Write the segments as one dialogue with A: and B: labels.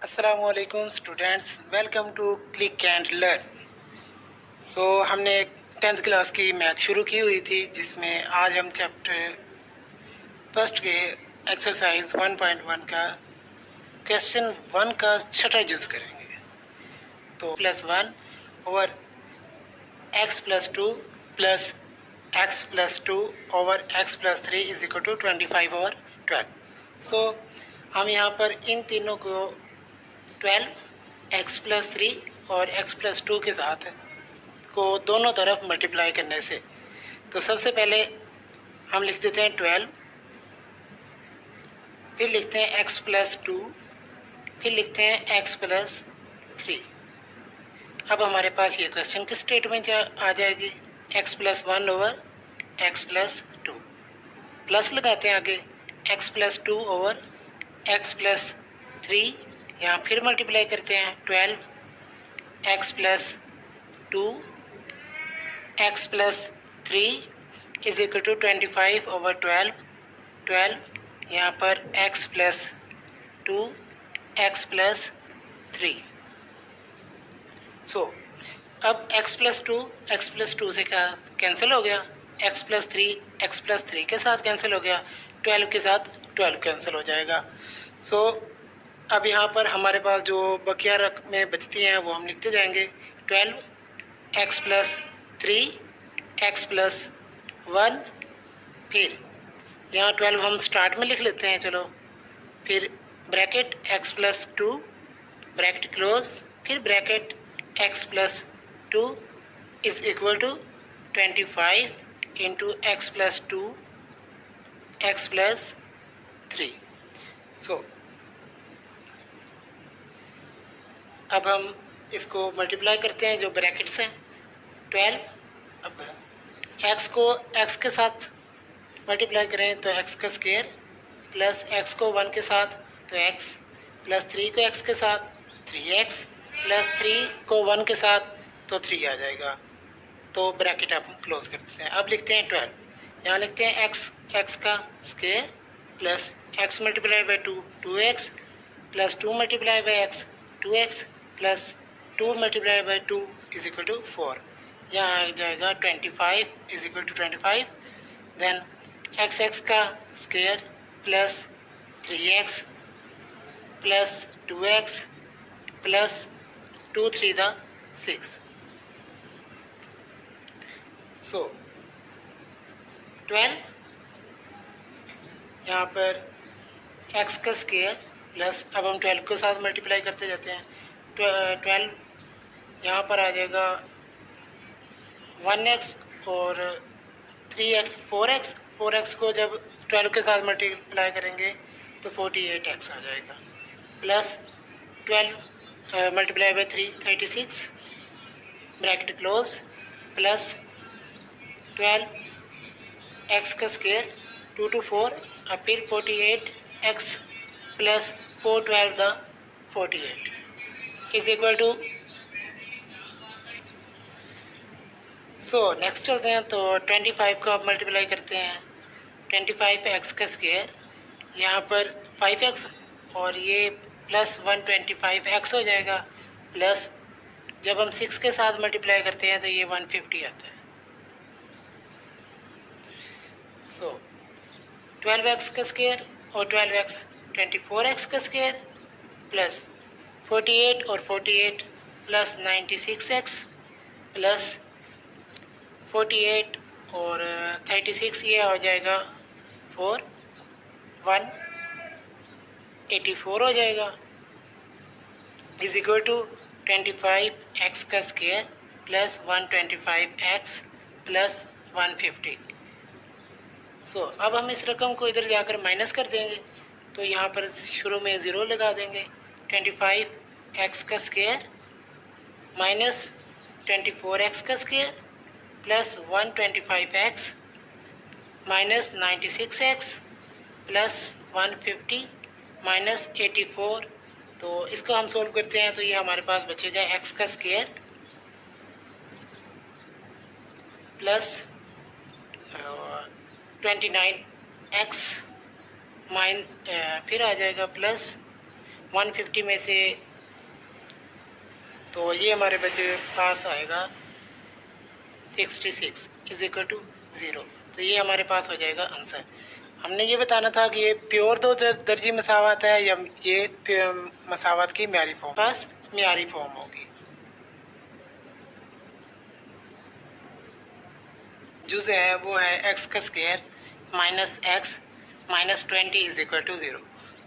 A: अस्सलामुअलैकुम students, welcome to Click and Learn. हमने 10th class की मैथ शुरू की हुई थी, जिसमें आज हम चैप्टर फर्स्ट के एक्सरसाइज 1.1 का क्वेश्चन 1 का छठा यूज करेंगे। तो +1 over x+2 plus x+2 over x+3 is equal to 25 over 12। हम यहाँ पर इन तीनों को 12 x+3 और x+2 के साथ को दोनों तरफ मल्टीप्लाई करने से, तो सबसे पहले हम लिख देते हैं 12, फिर लिखते हैं x+2, फिर लिखते हैं x+3। अब हमारे पास ये क्वेश्चन की स्टेटमेंट आ जाएगी, x+1 ओवर x+2 प्लस लगाते हैं आगे x+2 ओवर x+3, यहाँ फिर मल्टीप्लाई करते हैं 12 x+2 x+3 is equal to 25 over 12 यहाँ पर x+2 x+3। अब x+2 से क्या कैंसिल हो गया, x+3 के साथ कैंसिल हो गया, 12 के साथ 12 कैंसिल हो जाएगा। अब यहाँ पर हमारे पास जो बकिया रकमें बचती हैं वो हम लिखते जाएंगे, 12 x+3 x+1, फिर यहाँ 12 हम स्टार्ट में लिख लेते हैं, चलो, फिर ब्रैकेट x+2 ब्रैकेट क्लोज, फिर bracket x+2 is equal to 25 into x+2 x+3। अब हम इसको मल्टीप्लाई करते हैं, जो ब्रैकेट्स हैं 12, अब x को x के साथ मल्टीप्लाई करें तो x का स्क्वायर, प्लस x को 1 के साथ तो x, प्लस 3 को x के साथ 3x, प्लस 3 को 1 के साथ तो 3 आ जाएगा। तो ब्रैकेट आप क्लोज करते हैं। अब लिखते हैं 12, यहाँ लिखते हैं x का square plus x multiply by 2 2x, plus 2 multiply by x 2x, plus 2 multiply by 2 is equal to 4, यहाँ आ जाएगा 25 is equal to 25। Then x का square plus 3x plus 2x plus 2 3 the 6। 12 यहाँ पर x का square plus, अब हम 12 के साथ मल्टीप्लाई करते जाते हैं, 12 यहाँ पर आ जाएगा 1x और 3x 4x को जब 12 के साथ मल्टीप्लाई करेंगे तो 48x आ जाएगा, plus 12 multiply by 3 36 bracket close, plus 12 x का स्क्वायर 2 to 4, और फिर 48x plus 4 12 the 48 is equal to. Next चलते हैं, तो 25 को आप मल्टीप्लाई करते हैं, 25x का स्क्वायर यहाँ पर 5x और ये प्लस 125x हो जाएगा, प्लस जब हम 6 के साथ मल्टीप्लाई करते हैं तो ये 150 आता है। 12x का स्क्वायर और 12x 24x का स्क्वायर प्लस 48 और 48 प्लस 96x प्लस 48 और 36, ये हो जाएगा 4 184 हो जाएगा, इज इक्वल टू 25x का स्क्वायर प्लस 125x प्लस 150। अब हम इस रकम को इधर जाकर माइनस कर देंगे, तो यहाँ पर शुरू में 0 लगा देंगे, 25x का स्क्वायर माइनस 24x का square plus 125x minus 96x plus 150 minus 84। तो इसको हम सोल्व करते हैं, तो ये हमारे पास बचेगा x का स्क्वायर प्लस 29x फिर आ जाएगा प्लस 150 में से, तो ये हमारे बच्चे पास आएगा 66 इज इक्वल टू 0। तो ये हमारे पास हो जाएगा आंसर। हमने ये बताना था कि ये प्योर दो दर्जी मसावत है या ये मसावत की म्यारी फॉर्म, पास म्यारी फॉर्म होगी। जुज़ है वो है x का square minus x minus 20 is equal to 0।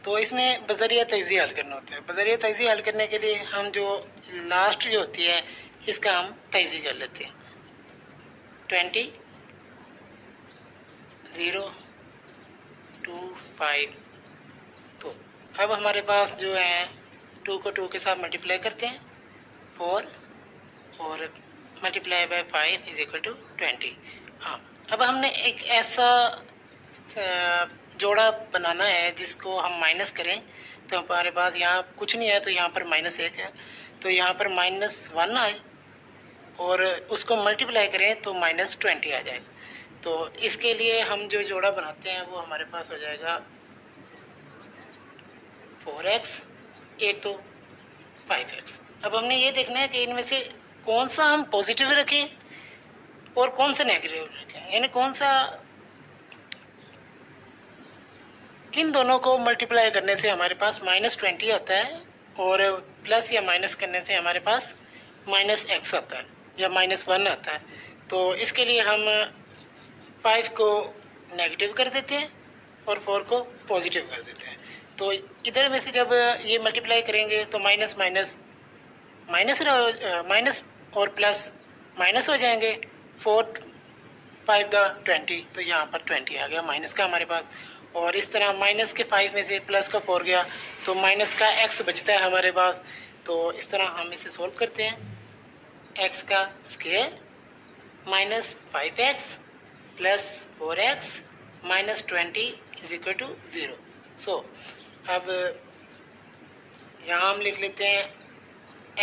A: तो इसमें बज़रिया तज़ी हल करना होता है। बज़रिया तज़ी हल करने के लिए हम जो लास्ट जो होती है इसका हम तज़ी कर लेते हैं। 20 0 2 5। तो अब हमारे पास जो है 2 को 2 के साथ मल्टीप्लाई करते हैं 4 और multiply by 5 is equal to 20। हाँ, अब हमने एक ऐसा जोड़ा बनाना है जिसको हम माइनस करें। तो हमारे पास यहाँ कुछ नहीं है, तो यहाँ पर -1 है, तो यहाँ पर -1 आए और उसको मल्टीप्लाई करें तो -20 आ जाए। तो इसके लिए हम जो जोड़ा बनाते हैं वो हमारे पास हो जाएगा 4x, एक तो 5x। अब हमने ये देखना है कि इनमें से कौन सा हम पॉजिटिव रखें और कौन सा नेगेटिव रखें, यानी कौन सा, किन दोनों को मल्टीप्लाई करने से हमारे पास -20 आता है और प्लस या माइनस करने से हमारे पास -x आता है या -1 आता है। तो इसके लिए हम 5 को नेगेटिव कर देते हैं और 4 को पॉजिटिव कर देते हैं। तो इधर में से जब ये मल्टीप्लाई करेंगे तो माइनस माइनस और प्लस माइनस हो जाएंगे। 4 5 × 20, तो यहाँ पर 20 आ गया माइनस का हमारे पास। और इस तरह माइनस के 5 में से प्लस का 4 गया तो माइनस का x बचता है हमारे पास। तो इस तरह हम इसे सोल्व करते हैं। x का square -5x plus 4x -20 is equal to 0। So अब यहाँ हम लिख लेते हैं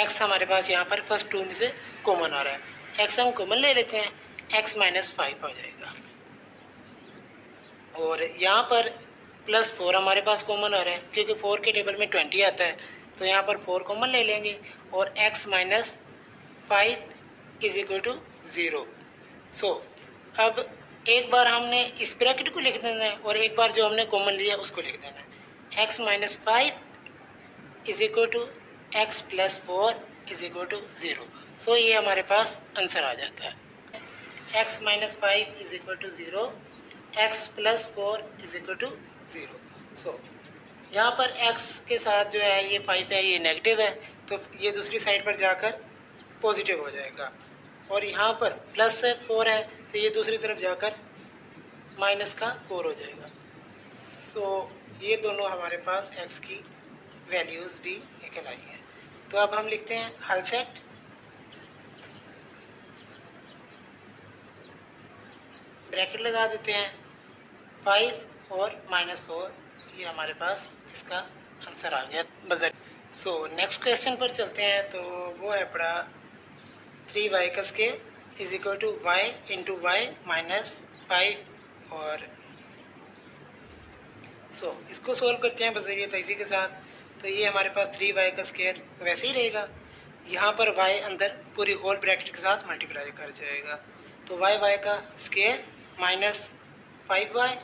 A: x हमारे पास यहाँ पर फर्स्ट 2 में से कॉमन आ रहा है, x हम कॉमन ले लेते हैं, x -5 हो जाएगा। और यहाँ पर +4 हमारे पास कॉमन आ रहा है क्योंकि 4 के टेबल में 20 आता है, तो यहाँ पर 4 कॉमन ले लेंगे और x -5 is equal to 0। So अब एक बार हमने इस ब्रैकेट को लिख देना है और एक बार जो हमने कॉमन लिया उसको लिख देना है। x -5 is equal to x + 4 is equal to 0। So ये हमारे पास आंसर आ जाता है। x -5 is equal to 0, x + 4 is equal to 0। So यहाँ पर x के साथ जो है ये 5 है, ये नेगेटिव है, तो ये दूसरी साइड पर जाकर पॉजिटिव हो जाएगा। और यहाँ पर +4 है तो ये दूसरी तरफ जाकर -4 हो जाएगा। सो ये दोनों हमारे पास x की वैल्यूज़ भी निकल आई हैं। तो अब हम लिखते हैं हल सेट। ब्रैकेट लगा देते हैं 5 और -4, ये हमारे पास इसका आंसर आ गया बजट। सो नेक्स्ट क्वेश्चन पर चलते हैं। तो वो है पड़ा 3y का square is equal to y into y -5 और इसको सोल्व करते हैं बज़रिए तज़ी के साथ। तो ये हमारे पास 3y का स्क्वायर वैसे ही रहेगा, यहाँ पर y अंदर पूरी होल ब्रैकेट के साथ मल्टीप्लाई कर जाएगा। तो y का स्क्वायर -5y।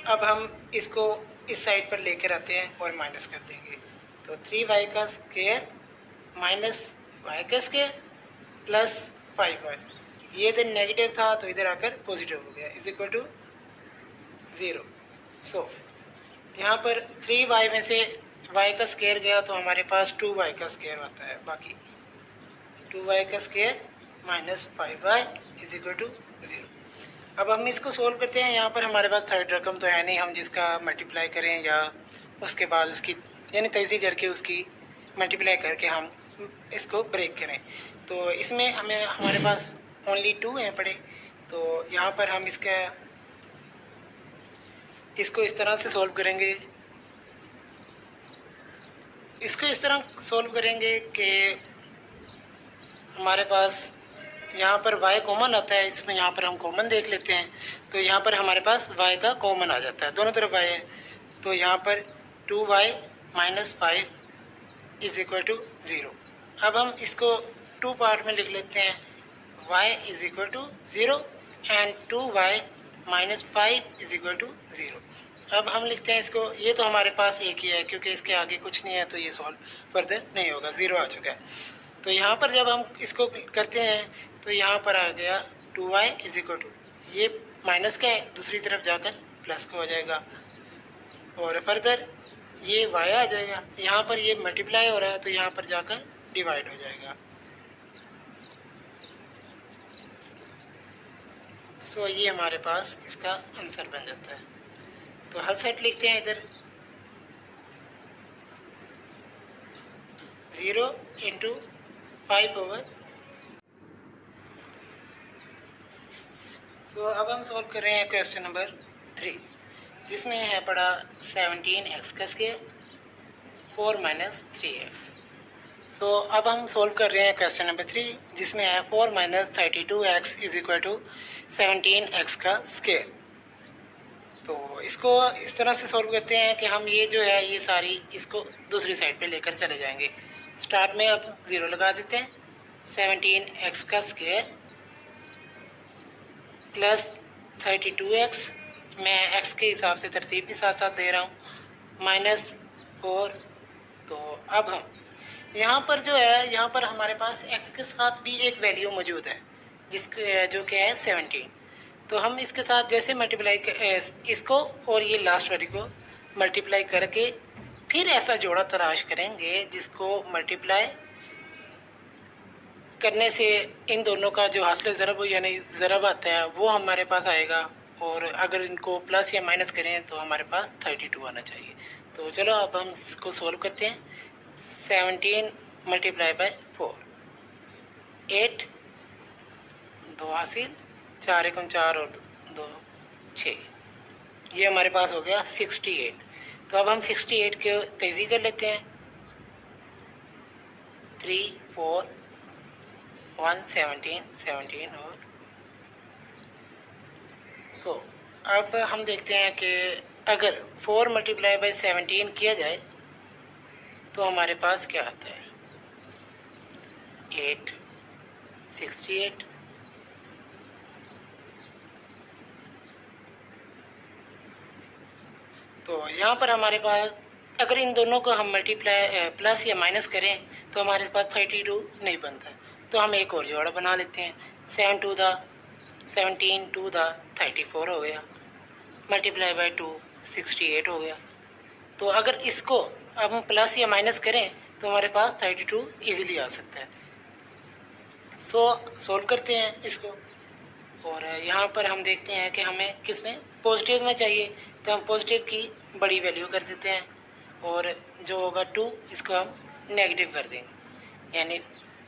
A: अब हम इसको इस साइड पर लेकर आते हैं और माइनस कर देंगे। तो 3y का स्क्वायर -y का स्क्वायर प्लस 5y, ये इधर नेगेटिव था तो इधर आकर पॉजिटिव हो गया, इज इक्वल टू 0। सो यहाँ पर 3y में से y का स्क्वायर गया तो हमारे पास 2y का स्क्वायर आता है, बाकी 2y का square -5y is equal to 0। अब हम इसको सोल्व करते हैं। यहाँ पर हमारे पास थर्ड रकम तो है नहीं, हम जिसका मल्टीप्लाई करें या उसके बाद उसकी यानी तज़ी करके उसकी मल्टीप्लाई करके हम इसको ब्रेक करें। तो इसमें हमारे पास ओनली 2 हैं पड़े। तो यहाँ पर हम इसको इस तरह से सॉल्व करेंगे, इसको इस तरह सॉल्व करेंगे कि हमारे पास यहाँ पर y कॉमन आता है, इसमें यहाँ पर हम कॉमन देख लेते हैं। तो यहाँ पर हमारे पास y का कॉमन आ जाता है, दोनों तरफ y है। तो यहाँ पर 2y minus 5 is equal to 0। अब हम इसको टू पार्ट में लिख लेते हैं, y is equal to 0 and 2y minus 5 is equal to 0। अब हम लिखते हैं इसको, ये तो हमारे पास एक ही है क्योंकि इसके आगे कुछ नहीं है तो ये सॉल्व फर्दर नहीं होगा, 0 आ चुका है। तो यहाँ पर जब हम इसको करते हैं तो यहाँ पर आ गया 2y इज इक्वल टू, ये माइनस का है, दूसरी तरफ जाकर प्लस का हो जाएगा, और फर्दर ये y आ जाएगा। यहाँ पर ये मल्टीप्लाई हो रहा है तो यहाँ पर जाकर डिवाइड हो जाएगा। सो ये हमारे पास इसका आंसर बन जाता है। तो हल सेट लिखते हैं इधर, 0 इंटू 5 ओवर। सो अब हम सॉल्व कर रहे हैं क्वेश्चन नंबर 3, जिसमें है पड़ा 17x का स्क्वायर 4 माइनस 3x। सो अब हम सॉल्व कर रहे हैं क्वेश्चन नंबर 3, जिसमें है 4 minus 32x is equal to 17x का स्क्वायर। तो इसको इस तरह से सॉल्व करते हैं कि हम ये जो है ये सारी इसको दूसरी साइड पे लेकर चले जाएंगे। स्टार्ट में अब 0 लगा देते हैं, 17x का स्क्वायर प्लस 32x, मैं x के हिसाब से तरतीब भी साथ साथ दे रहा हूँ, माइनस 4। तो अब हम यहाँ पर जो है, यहाँ पर हमारे पास x के साथ भी एक वैल्यू मौजूद है जिसके जो क्या है 17। तो हम इसके साथ जैसे मल्टीप्लाई इसको और ये लास्ट वाली को मल्टीप्लाई करके फिर ऐसा जोड़ा तलाश करेंगे जिसको मल्टीप्लाई करने से इन दोनों का जो हासिल ज़रब यानी ज़रब आता है वो हमारे पास आएगा, और अगर इनको प्लस या माइनस करें तो हमारे पास 32 आना चाहिए। तो चलो अब हम इसको सॉल्व करते हैं। 17 मल्टीप्लाई बाय 4, 8, 2 हासिल, 4 एकम 4 और 2 6, ये हमारे पास हो गया 68। तो अब हम 68 के तेज़ी कर लेते हैं, 3 4 1 17 17 और सो अब हम देखते हैं कि अगर 4 मल्टीप्लाई बाई 17 किया जाए तो हमारे पास क्या आता है, 8 68। तो यहाँ पर हमारे पास अगर इन दोनों को हम मल्टीप्लाई प्लस या माइनस करें तो हमारे पास 32 नहीं बनता। तो हम एक और जोड़ा बना लेते हैं, 7 2 दा 17 2 दा 34 हो गया, मल्टीप्लाई बाय 2 68 हो गया। तो अगर इसको अब हम प्लस या माइनस करें तो हमारे पास 32 इजीली आ सकता है। सो सॉल्व करते हैं इसको, और यहाँ पर हम देखते हैं कि हमें किस में पॉजिटिव में चाहिए, तो हम पॉजिटिव की बड़ी वैल्यू कर देते हैं, और जो होगा 2 इसको हम नेगेटिव कर देंगे, यानी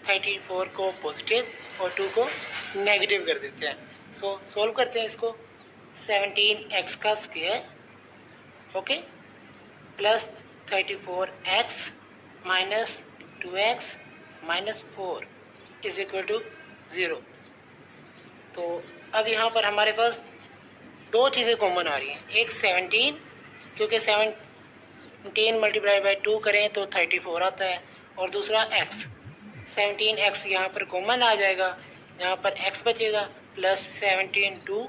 A: 34 को पॉजिटिव और 2 को नेगेटिव कर देते हैं। सो सॉल्व करते हैं इसको, 17x का square okay plus 34x minus 2x minus 4 is equal to 0। तो अब यहाँ पर हमारे पास दो चीज़ें कॉमन आ रही हैं, एक 17 क्योंकि 17 मल्टीप्लाई बाई 2 करें तो 34 आता है, और दूसरा x 17x यहाँ पर कॉमन आ जाएगा, यहाँ पर x बचेगा प्लस 17 2,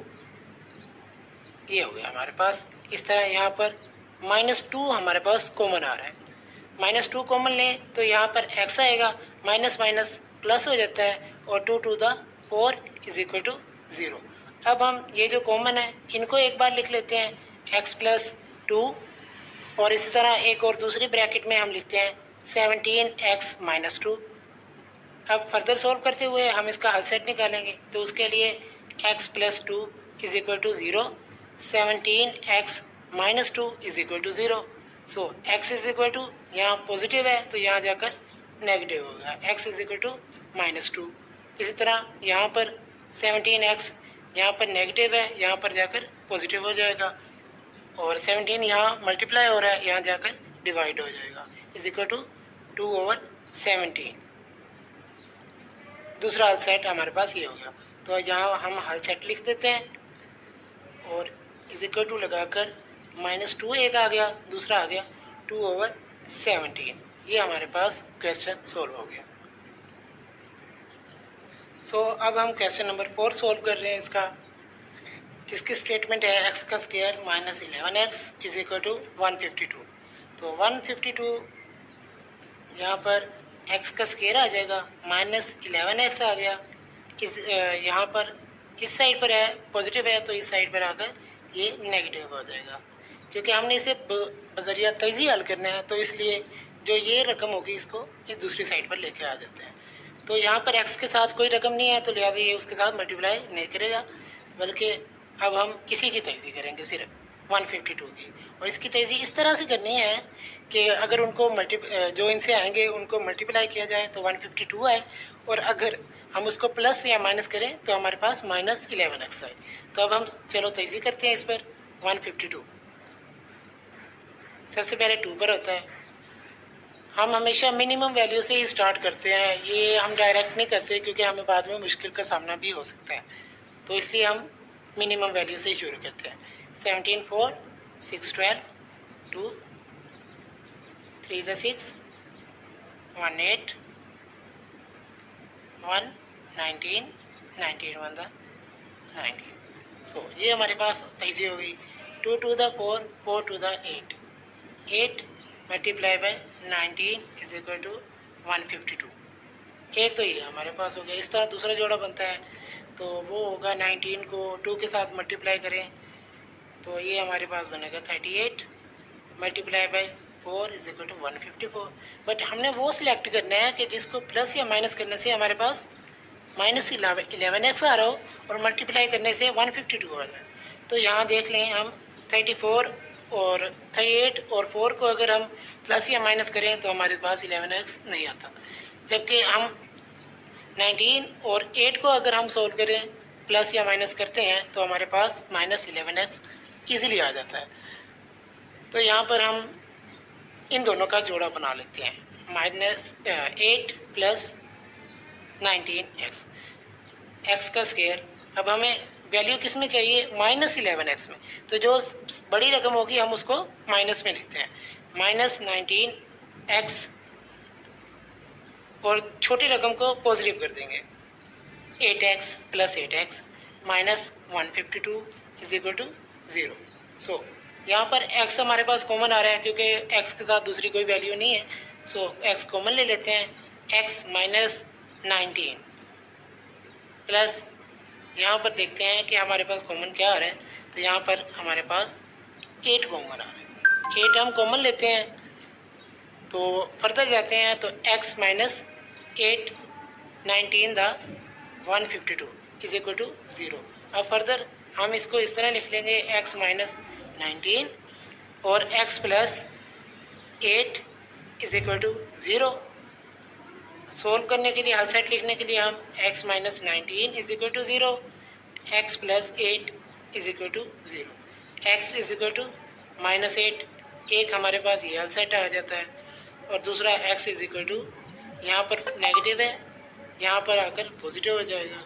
A: ये हो गया हमारे पास। इस तरह यहाँ पर -2 हमारे पास कॉमन आ रहा है, -2 कॉमन लें तो यहाँ पर x आएगा, माइनस माइनस प्लस हो जाता है, और 2 to the 4 is equal to 0। अब हम ये जो कॉमन है इनको एक बार लिख लेते हैं, x प्लस 2, और इसी तरह एक और दूसरी ब्रैकेट में हम लिखते हैं 17x माइनस 2। अब फर्दर सॉल्व करते हुए हम इसका हल सेट निकालेंगे, तो उसके लिए x plus 2 is equal to 0, 17x minus 2 is equal to 0। So x is equal to, यहाँ पॉजिटिव है तो यहाँ जाकर नेगेटिव होगा, x इज इक्वल टू -2। इसी तरह यहाँ पर 17x यहाँ पर नेगेटिव है, यहाँ पर जाकर पॉजिटिव हो जाएगा, और 17 यहाँ मल्टीप्लाई हो रहा है, यहाँ जाकर डिवाइड हो जाएगा, इज इक्वल टू 2/17। दूसरा हल सेट हमारे पास ये हो गया। तो यहाँ हम हल सेट लिख देते हैं, और इज इक्वल टू लगाकर -2 एक आ गया, दूसरा आ गया 2/17। 17। ये हमारे पास क्वेश्चन सोल्व हो गया। अब हम क्वेश्चन नंबर 4 सोल्व कर रहे हैं इसका, जिसकी स्टेटमेंट है एक्स का square minus 11x is equal to 152। तो 152 यहाँ पर x का स्क्वायर आ जाएगा, माइनस 11x आ गया। यहाँ पर इस साइड पर है पॉजिटिव है, तो इस साइड पर आकर ये नेगेटिव हो जाएगा। क्योंकि हमने इसे बजरिया तेजी हल करना है, तो इसलिए जो ये रकम होगी इसको इस दूसरी साइड पर लेके आ जाते हैं। तो यहाँ पर x के साथ कोई रकम नहीं है, तो लिहाजा ये उसके साथ मल्टीप्लाई नहीं करेगा, बल्कि अब हम इसी की तेजी करेंगे, सिर्फ 152 की। और इसकी तेजी इस तरह से करनी है कि अगर उनको जो इनसे आएंगे उनको मल्टीप्लाई किया जाए तो 152 आए, और अगर हम उसको प्लस या माइनस करें तो हमारे पास माइनस 11x आए। तो अब हम चलो तेजी करते हैं इस पर। 152 सबसे पहले 2 पर होता है। हम हमेशा मिनिमम वैल्यू से ही स्टार्ट करते हैं, ये हम डायरेक्ट नहीं करते क्योंकि हमें बाद में मुश्किल का सामना भी हो सकता है, तो इसलिए हम मिनिमम वैल्यू से ही शुरू करते हैं। 17 4 6 12 2 3 6 1 8 1 19 19 1 19। ये हमारे पास तेजी हो गई। 2 to the 4 4 to the 8 8 multiply by 19 is equal to 152। एक तो ये हमारे पास हो गया। इस तरह दूसरा जोड़ा बनता है, तो वो होगा 19 को 2 के साथ मल्टीप्लाई करें तो ये हमारे पास बनेगा 38 multiply by 4 is equal to 154। But हमने वो सिलेक्ट करना है कि जिसको प्लस या माइनस करने से हमारे पास माइनस 11x आ रहा हो और मल्टीप्लाई करने से 152 आ जाए। तो यहाँ देख लें, हम 34 और 38 और 4 को अगर हम प्लस या माइनस करें तो हमारे पास 11x नहीं आता, जबकि हम 19 और 8 को अगर हम सोल्व करें प्लस या माइनस करते हैं तो हमारे पास माइनस 11x ईजिली आ जाता है। तो यहाँ पर हम इन दोनों का जोड़ा बना लेते हैं, माइनस 8 प्लस 19x, x का स्क्वायर। अब हमें वैल्यू किस में चाहिए? माइनस 11x में। तो जो बड़ी रकम होगी हम उसको माइनस में लिखते हैं, माइनस 19x, और छोटी रकम को पॉजिटिव कर देंगे, 8x plus 8x minus 152 is equal to 0। यहाँ पर x हमारे पास कॉमन आ रहा है क्योंकि x के साथ दूसरी कोई वैल्यू नहीं है, x कॉमन ले लेते हैं। x माइनस 19 प्लस, यहाँ पर देखते हैं कि हमारे पास कॉमन क्या आ रहा है, तो यहाँ पर हमारे पास 8 कॉमन आ रहा है। 8 हम कॉमन लेते हैं तो फर्दर जाते हैं, तो x minus 8 19 the 152 is equal to 0। अब फर्दर हम इसको इस तरह लिख लेंगे, x माइनस 19 और x plus 8 is equal to 0। Solve करने के लिए, हल साइड लिखने के लिए हम x minus 19 is equal to 0, x plus 8 is equal to 0। x is equal to minus 8, एक हमारे पास ये हल साइड आ जाता है, और दूसरा x इज इक्वल टू, यहाँ पर नेगेटिव है, यहाँ पर आकर पॉजिटिव हो जाएगा,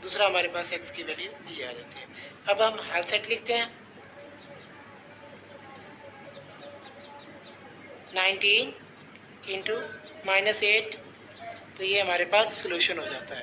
A: दूसरा हमारे पास x की वैल्यू ये आ जाती है। अब हम हल साइड लिखते हैं, 19 इंटू माइनस 8, तो ये हमारे पास सोल्यूशन हो जाता है।